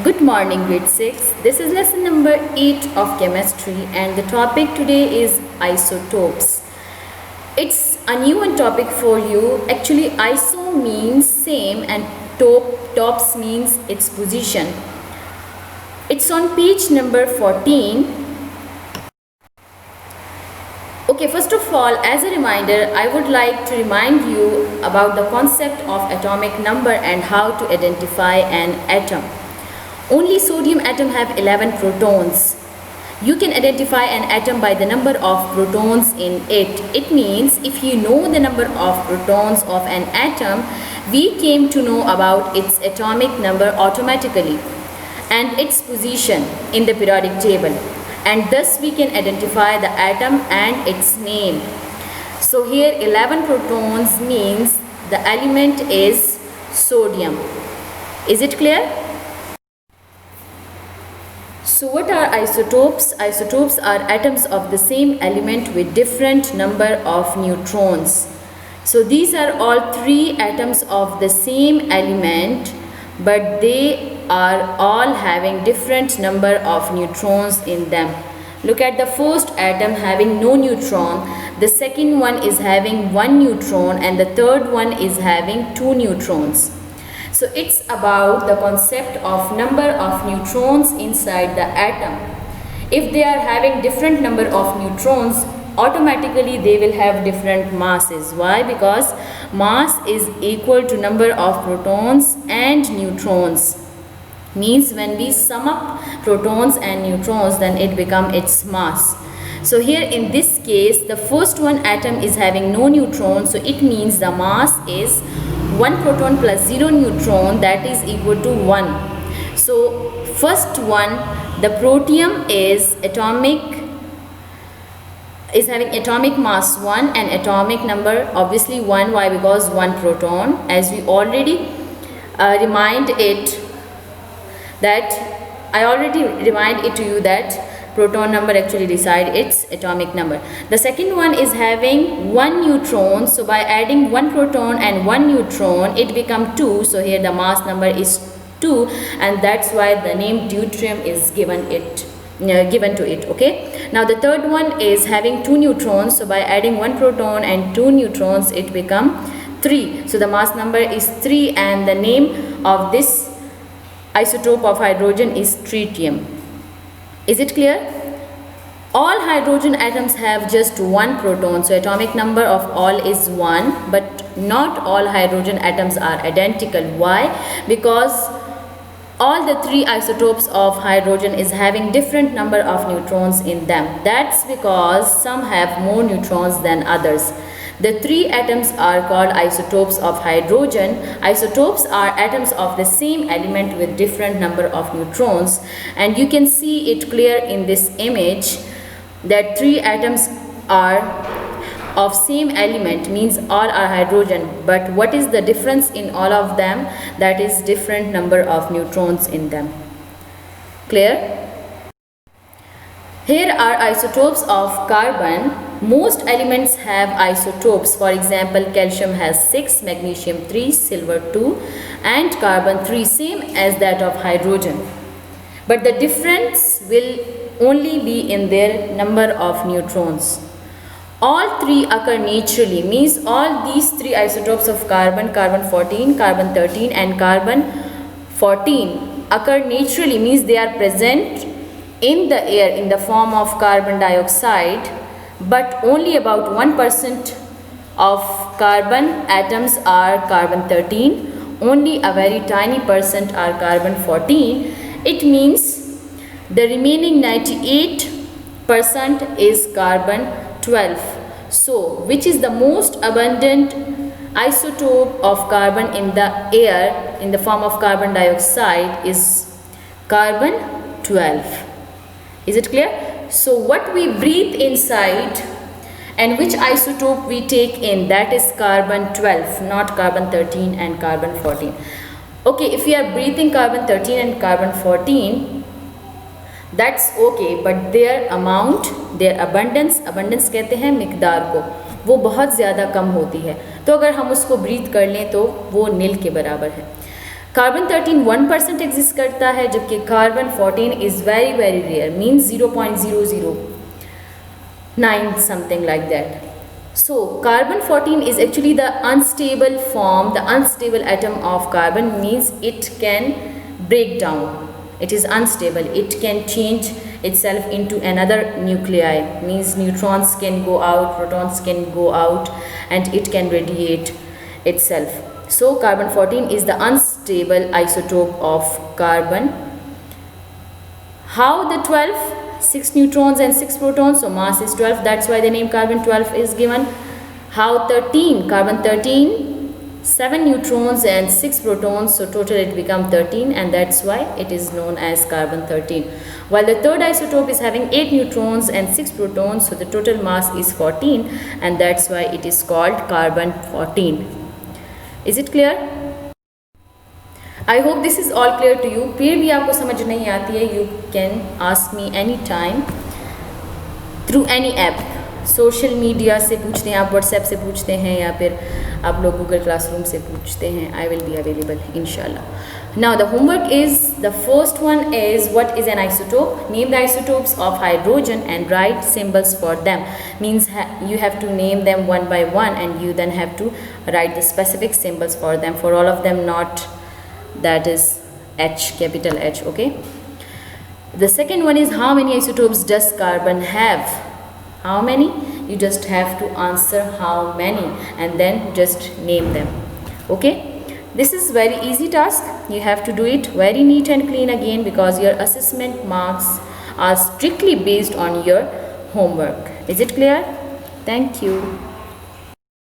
Good morning, grade 6. This is lesson number 8 of chemistry, and the topic today is isotopes. It's a new one topic for you. Actually, iso means same and tops means its position. It's on page number 14. Okay, first of all, as a reminder, I would like to remind you about the concept of atomic number and how to identify an atom. Only sodium atom have 11 protons. You can identify an atom by the number of protons in it. It means if you know the number of protons of an atom, we came to know about its atomic number automatically and its position in the periodic table. And thus we can identify the atom and its name. So here 11 protons means the element is sodium. Is it clear? So what are isotopes? Isotopes are atoms of the same element with different number of neutrons. So these are all three atoms of the same element, but they are all having different number of neutrons in them. Look at the first atom having no neutron, the second one is having one neutron, and the third one is having two neutrons. So it's about the concept of number of neutrons inside the atom. If they are having different number of neutrons, automatically they will have different masses. Why? Because mass is equal to number of protons and neutrons. Means when we sum up protons and neutrons, then it becomes its mass. So here in this case, the first one atom is having no neutron, so it means the mass is 1 proton plus 0 neutron, that is equal to 1. So first one, the protium is having atomic mass 1 and atomic number obviously 1. Why? Because 1 proton, as we already remind it to you that proton number actually decide its atomic number. The second one is having 1 neutron, so by adding 1 proton and 1 neutron it becomes 2. So here the mass number is 2, and that's why the name deuterium is given to it. Okay, now the third one is having 2 neutrons, so by adding 1 proton and 2 neutrons it becomes 3. So the mass number is 3, and the name of this isotope of hydrogen is tritium. Is it clear? All hydrogen atoms have just 1 proton, so atomic number of all is 1, but not all hydrogen atoms are identical. Why? Because all the 3 isotopes of hydrogen is having different number of neutrons in them. That's because some have more neutrons than others. The 3 atoms are called isotopes of hydrogen. Isotopes are atoms of the same element with different number of neutrons, and you can see it clear in this image that 3 atoms are of same element, means all are hydrogen, but what is the difference in all of them? That is different number of neutrons in them. Clear? Here are isotopes of carbon. Most elements have isotopes. For example, calcium has 6, magnesium 3, silver 2, and carbon 3, same as that of hydrogen. But the difference will only be in their number of neutrons. All 3 occur naturally, means all these 3 isotopes of carbon, carbon 14, carbon 13 and carbon 14 occur naturally, means they are present in the air in the form of carbon dioxide, but only about 1% of carbon atoms are carbon 13, only a very tiny percent are carbon 14. It means the remaining 98% is carbon 12. So which is the most abundant isotope of carbon in the air in the form of carbon dioxide is carbon 12. Is it clear? So what we breathe inside and which isotope we take in, that is carbon 12, not carbon 13 and carbon 14. Okay, if we are breathing carbon 13 and carbon 14, that's okay, but their amount, their abundance कहते हैं मिकदार को, वो बहुत ज़्यादा कम होती है. तो अगर हम उसको ब्रीथ कर लें तो वो नील के बराबर है. कार्बन 13 1% एग्जिस्ट करता है, जबकि carbon 14 is very very rare, means 0.009 something like that. So carbon 14 is actually the unstable form, the unstable atom of carbon, means it can break down. It is unstable. It can change itself into another nuclei, means neutrons can go out, protons can go out, and it can radiate itself. So carbon 14 is the unstable isotope of carbon. How the 12? 6 neutrons and 6 protons, so mass is 12, that's why the name carbon 12 is given. How 13? Carbon 13, 7 neutrons and 6 protons, so total it becomes 13, and that's why it is known as carbon 13. While the third isotope is having 8 neutrons and 6 protons, so the total mass is 14, and that's why it is called carbon 14. Is it clear? I hope this is all clear to you. फिर भी आपको समझ नहीं आती है, you can ask me any time through any app. Social media से पूछते हैं आप, व्हाट्सएप से पूछते हैं, या फिर आप लोग गूगल क्लासरूम से पूछते हैं. I will be available inshallah. Now the homework is, the first one is, what is an isotope? Name the isotopes of hydrogen and write symbols for them. Means you have to name them one by one, and you then have to write the specific symbols for them. For all of them, not that is H, capital H, okay? The second one is, how many isotopes does carbon have? How many? You just have to answer how many and then just name them, okay? This is very easy task. You have to do it very neat and clean again, because your assessment marks are strictly based on your homework. Is it clear? Thank you.